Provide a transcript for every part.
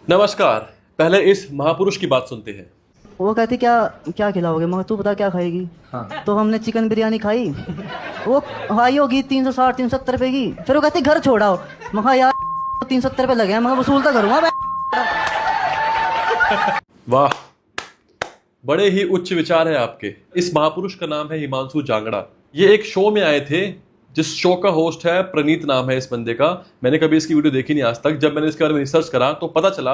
नमस्कार। पहले इस महापुरुष की बात सुनते हैं। वो कहती क्या क्या खिलाओगे, मगर तू बता क्या खाएगी। हाँ। तो हमने चिकन बिरयानी खाई। वो खाई होगी 360 370 रुपए की। फिर वो कहती घर छोड़ाओ। मगर यार 370 रुपए लगे हैं, मगर वसूल तो करूँगा मैं। वाह, बड़े ही उच्च विचार है आपके। इस महापुरुष का नाम है हिमांशु जांगड़ा। ये एक शो में आए थे जिस शो का होस्ट है प्रनीत, नाम है इस बंदे का। मैंने कभी इसकी वीडियो देखी नहीं आज तक। जब मैंने इसके बारे में रिसर्च करा तो पता चला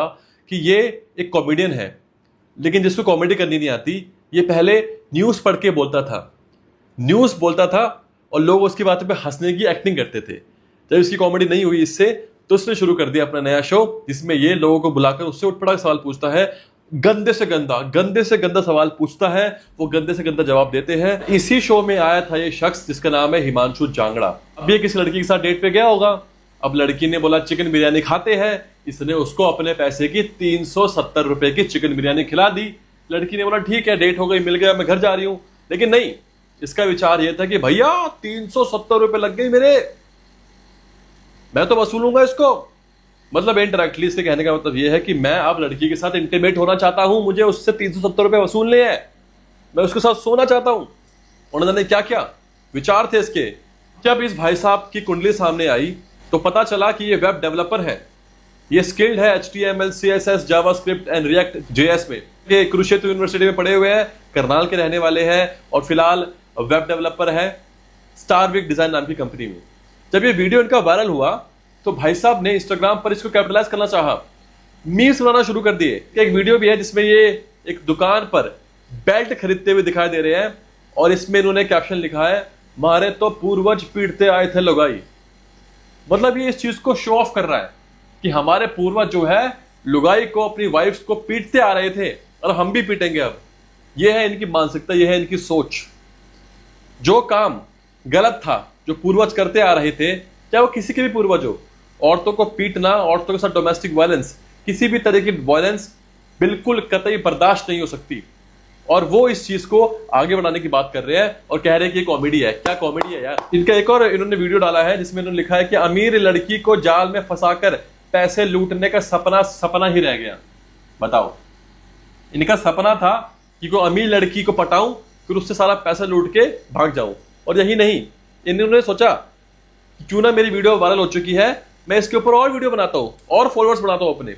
कि ये एक कॉमेडियन है, लेकिन जिसको कॉमेडी करनी नहीं आती। ये पहले न्यूज़ पढ़ के बोलता था, न्यूज़ बोलता था और लोग उसकी बातों पे हंसने की एक्टिंग करते थे। जब इसकी कॉमेडी नहीं हुई इससे, तो उसने शुरू कर दिया अपना नया शो, जिसमें ये लोगों को बुलाकर उससे उठपटांग सवाल पूछता है। गंदे से गंदा सवाल पूछता है, वो गंदे से गंदा जवाब देते हैं। इसी शो में आया था ये शख्स जिसका नाम है हिमांशु जांगड़ा। अब ये किसी लड़की के साथ डेट पे गया होगा। अब लड़की ने बोला चिकन बिरयानी खाते हैं। इसने उसको अपने पैसे की 370 रुपए की चिकन बिरयानी खिला दी। लड़की ने बोला ठीक है, डेट हो गई, मिल गया, मैं घर जा रही हूं। लेकिन नहीं, इसका विचार यह था कि भैया 370 रुपए लग गई मेरे, मैं तो वसूलूंगा इसको। मतलब इनडायरेक्टली इससे कहने का मतलब यह है कि मैं अब लड़की के साथ इंटीमेट होना चाहता हूं, मुझे उससे 370 रुपए वसूलने हैं, मैं उसके साथ सोना चाहता हूं। उन्होंने क्या क्या विचार थे इसके। जब इस भाई साहब की कुंडली सामने आई तो पता चला कि ये वेब डेवलपर है। ये स्किल्ड है HTML, CSS, JavaScript and react JS में। ये कुरुक्षेत्र यूनिवर्सिटी में पढ़े हुए हैं, करनाल के रहने वाले हैं और फिलहाल वेब डेवलपर है स्टारविक डिजाइन नाम की कंपनी में। जब ये वीडियो इनका वायरल हुआ तो भाई साहब ने इंस्टाग्राम पर इसको कैपिटलाइज करना चाहा, मीम्स बनाना शुरू कर दिए। एक वीडियो भी है जिसमें ये एक दुकान पर बेल्ट खरीदते हुए दिखाई दे रहे हैं और इसमें इन्होंने कैप्शन लिखा है, मारे तो पूर्वज पीटते आए थे लुगाई। मतलब ये इस चीज को शो ऑफ कर रहा है कि हमारे पूर्वज जो है लुगाई को, अपनी वाइफ्स को पीटते आ रहे थे और हम भी पीटेंगे अब। यह है इनकी मानसिकता, यह है इनकी सोच। जो काम गलत था, जो पूर्वज करते आ रहे थे, चाहे वो किसी के भी पूर्वज हो, औरतों को पीटना, औरतों के साथ डोमेस्टिक वायलेंस, किसी भी तरह की वायलेंस बिल्कुल कतई बर्दाश्त नहीं हो सकती। और वो इस चीज को आगे बढ़ाने की बात कर रहे हैं और कह रहे हैं कि ये कॉमेडी है। क्या कॉमेडी है यार। इनका एक और इन्होंने वीडियो डाला है जिसमें इन्होंने लिखा है कि अमीर लड़की को जाल में फंसाकर पैसे लूटने का सपना ही रह गया। बताओ, इनका सपना था कि कोई अमीर लड़की को पटाऊं, फिर उससे सारा पैसा लूट के भाग जाऊं। और यही नहीं, इन्होंने सोचा क्यों ना मेरी वीडियो वायरल हो चुकी है, मैं इसके ऊपर और वीडियो बनाता हूं और फॉलोअर्स बनाता हूं अपने।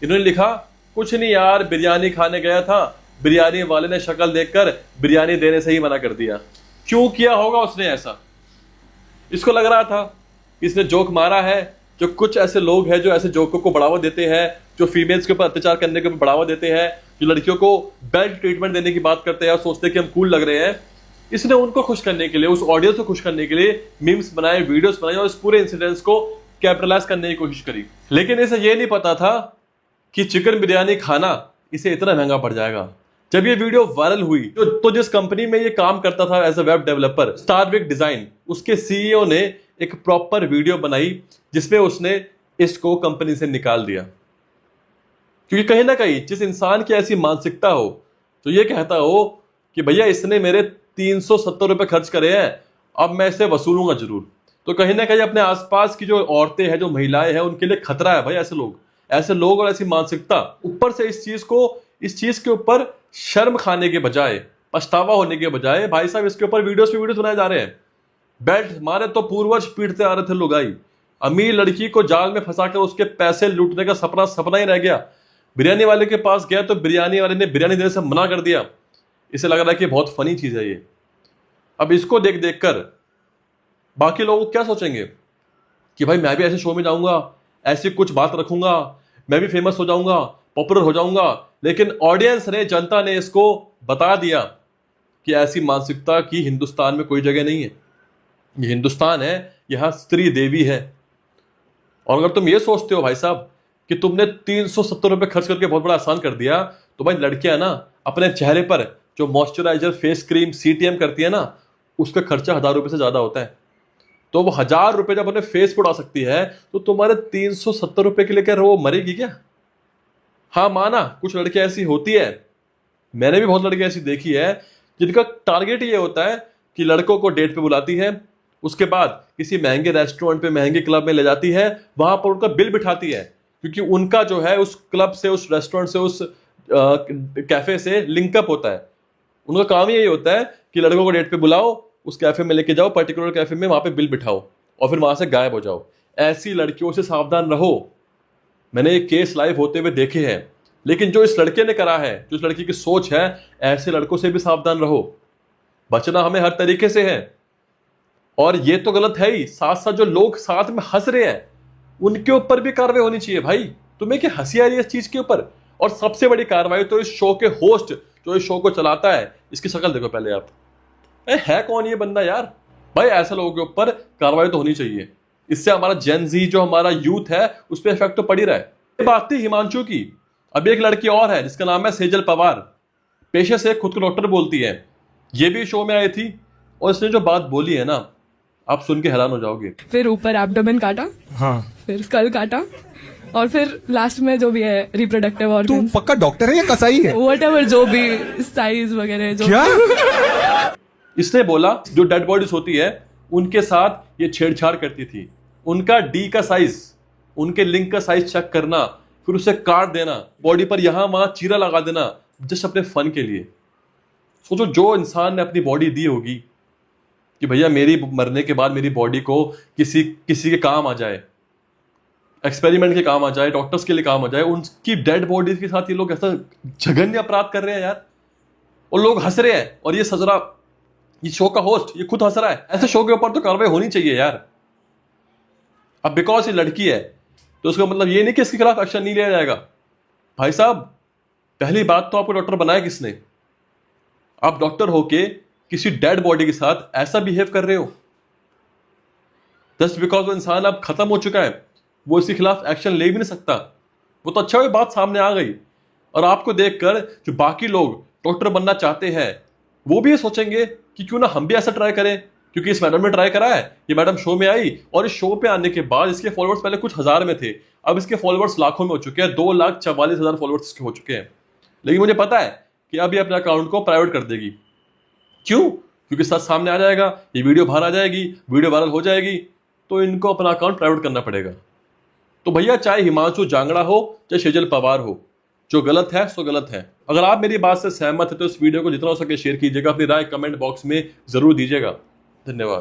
इन्होंने लिखा, कुछ नहीं यार, बिरयानी खाने गया था, बिरयानी वाले ने शक्ल देखकर बिरयानी देने से ही मना कर दिया। क्यों किया होगा उसने ऐसा? इसको लग रहा था इसने जोक मारा है। जो कुछ ऐसे लोग हैं जो ऐसे जोकों को बढ़ावा देते हैं, जो फीमेल्स के ऊपर अत्याचार करने के ऊपर बढ़ावा देते हैं, जो लड़कियों को बेल्ट ट्रीटमेंट देने की बात करते हैं और सोचते हैं कि हम कूल लग रहे हैं, इसने उनको खुश करने के लिए, उस ऑडियंस को खुश करने के लिए मीम्स बनाए, वीडियोस बनाए और इस पूरे इंसिडेंट्स को कैपिटलाइज करने की कोशिश करी। लेकिन इसे ये नहीं पता था कि चिकन बिरयानी खाना इसे इतना महंगा पड़ जाएगा। जब ये वीडियो वायरल हुई तो जिस कंपनी में ये काम करता था as a web developer, Starwick design, उसके CEO ने एक प्रॉपर वीडियो बनाई जिसमें उसने इसको कंपनी से निकाल दिया। क्योंकि कहीं ना कहीं जिस इंसान की ऐसी मानसिकता हो, जो ये कहता हो कि भैया इसने मेरे 370 रुपए खर्च करे हैं, अब मैं इसे वसूलूंगा जरूर, तो कहीं ना कहीं अपने आसपास की जो औरतें हैं, जो महिलाएं हैं, उनके लिए खतरा है भाई। ऐसे लोग और ऐसी मानसिकता, ऊपर से इस चीज के ऊपर शर्म खाने के बजाय, पछतावा होने के बजाय, भाई साहब इसके ऊपर वीडियोस पे वीडियोस बनाए जा रहे हैं। बेल्ट मारे तो पूर्वज पीटते आ रहे थे लुगाई, अमीर लड़की को जाल में फंसाकर उसके पैसे लूटने का सपना ही रह गया। बिरयानी वाले के पास गया तो बिरयानी वाले ने बिरयानी देने से मना कर दिया। इसे लग रहा है कि बहुत फनी चीज है ये। अब इसको देख देख कर बाकी लोग क्या सोचेंगे कि भाई मैं भी ऐसे शो में जाऊंगा, ऐसी कुछ बात रखूंगा, मैं भी फेमस हो जाऊंगा, पॉपुलर हो जाऊंगा। लेकिन ऑडियंस ने, जनता ने इसको बता दिया कि ऐसी मानसिकता की हिंदुस्तान में कोई जगह नहीं है। ये हिंदुस्तान है, यहां स्त्री देवी है। और अगर तुम ये सोचते हो भाई साहब कि तुमने 370 रुपए खर्च करके बहुत बड़ा आसान कर दिया, तो भाई लड़कियां ना अपने चेहरे पर जो मॉइस्चराइजर, फेस क्रीम, CTM करती है ना, उसका खर्चा 1000 रुपए से ज्यादा होता है। तो वो 1000 रुपए जब अपने फेस पर उड़ा सकती है, तो तुम्हारे 370 रुपए के लिए क्या वो मरेगी क्या? हाँ माना, कुछ लड़कियां ऐसी होती है, मैंने भी बहुत लड़कियां ऐसी देखी है जिनका टारगेट ये होता है कि लड़कों को डेट पे बुलाती है, उसके बाद किसी महंगे रेस्टोरेंट पे, महंगे क्लब में ले जाती है, वहां पर उनका बिल बिठाती है क्योंकि उनका जो है उस क्लब से, उस रेस्टोरेंट से, उस कैफे से लिंकअप होता है। उनका काम ही यही होता है कि लड़कों को डेट पे बुलाओ, उस कैफे में लेके जाओ, पर्टिकुलर कैफे में, वहां पे बिल बिठाओ और फिर वहां से गायब हो जाओ। ऐसी लड़कियों से सावधान रहो। मैंने ये केस लाइव होते हुए देखे हैं। लेकिन जो इस लड़के ने करा है, जो इस लड़की की सोच है, ऐसे लड़कों से भी सावधान रहो। बचना हमें हर तरीके से है। और ये तो गलत है ही, साथ साथ जो लोग साथ में हंस रहे हैं उनके ऊपर भी कार्रवाई होनी चाहिए। भाई तुम्हें क्या हंसी आ रही है इस चीज के ऊपर? और सबसे बड़ी कार्रवाई तो इस शो के होस्ट, जो इस शो को चलाता है, इसकी शक्ल देखो पहले आप। है कौन ये बंदा यार? भाई ऐसे लोगों के ऊपर कार्रवाई तो होनी चाहिए। इससे हमारा जेन जी, जो हमारा यूथ है, उस पर इफेक्ट तो पड़ ही रहा है। ये बात थी हिमांशु की। अभी एक लड़की और है जिसका नाम है सेजल पवार। पेशे से खुद को डॉक्टर बोलती है। ये भी शो में आई थी और इसने जो बात बोली है ना, आप सुन के हैरान हो जाओगे। फिर ऊपर एब्डोमेन काटा, हाँ, फिर स्कल काटा, और फिर लास्ट में जो भी है रिप्रोडक्टिव तू ऑर्गन्स, पक्का डॉक्टर है या कसाई है? व्हाटएवर जो भी साइज वगैरह जो क्या? इसने बोला जो डेड बॉडीज होती है उनके साथ ये छेड़छाड़ करती थी। उनका डी का साइज, उनके लिंग का साइज चेक करना, फिर उसे काट देना, बॉडी पर यहां वहां चीरा लगा देना, जस्ट अपने फन के लिए। सोचो जो इंसान ने अपनी बॉडी दी होगी कि भैया मेरी मरने के बाद मेरी बॉडी को किसी के काम आ जाए, एक्सपेरिमेंट के काम आ जाए, डॉक्टर्स के लिए काम आ जाए, उनकी डेड बॉडी के साथ ये लोग ऐसा जघन्य अपराध कर रहे हैं यार। और लोग हंस रहे हैं। और ये सजरा, ये शो का होस्ट, ये खुद हंस रहा है। ऐसे शो के ऊपर तो कार्रवाई होनी चाहिए यार। अब बिकॉज ये लड़की है तो उसका मतलब ये नहीं कि इसके खिलाफ एक्शन नहीं लिया जाएगा। भाई साहब, पहली बात तो आपको डॉक्टर बनाया किसने? आप डॉक्टर होके किसी डेड बॉडी के साथ ऐसा बिहेव कर रहे हो। जस्ट बिकॉज वो इंसान अब खत्म हो चुका है, वो इसके खिलाफ एक्शन ले भी नहीं सकता। वो तो अच्छा हुई बात सामने आ गई। और आपको देखकर जो बाकी लोग डॉक्टर बनना चाहते हैं वो भी ये सोचेंगे कि क्यों ना हम भी ऐसा ट्राई करें, क्योंकि इस मैडम ने ट्राई करा है। ये मैडम शो में आई और इस शो पे आने के बाद इसके फॉलोअर्स पहले कुछ हजार में थे, अब इसके फॉलोअर्स लाखों में हो चुके हैं। 2,44,000 फॉलोअर्स इसके हो चुके हैं। लेकिन मुझे पता है कि अब ये अपने अकाउंट को प्राइवेट कर देगी। क्यों? क्योंकि सच सामने आ जाएगा, ये वीडियो बाहर आ जाएगी, वीडियो वायरल हो जाएगी, तो इनको अपना अकाउंट प्राइवेट करना पड़ेगा। तो भैया चाहे हिमांशु जांगड़ा हो चाहे सेजल पवार हो, जो गलत है सो गलत है। अगर आप मेरी बात से सहमत है तो इस वीडियो को जितना हो सके शेयर कीजिएगा, अपनी राय कमेंट बॉक्स में जरूर दीजिएगा। धन्यवाद।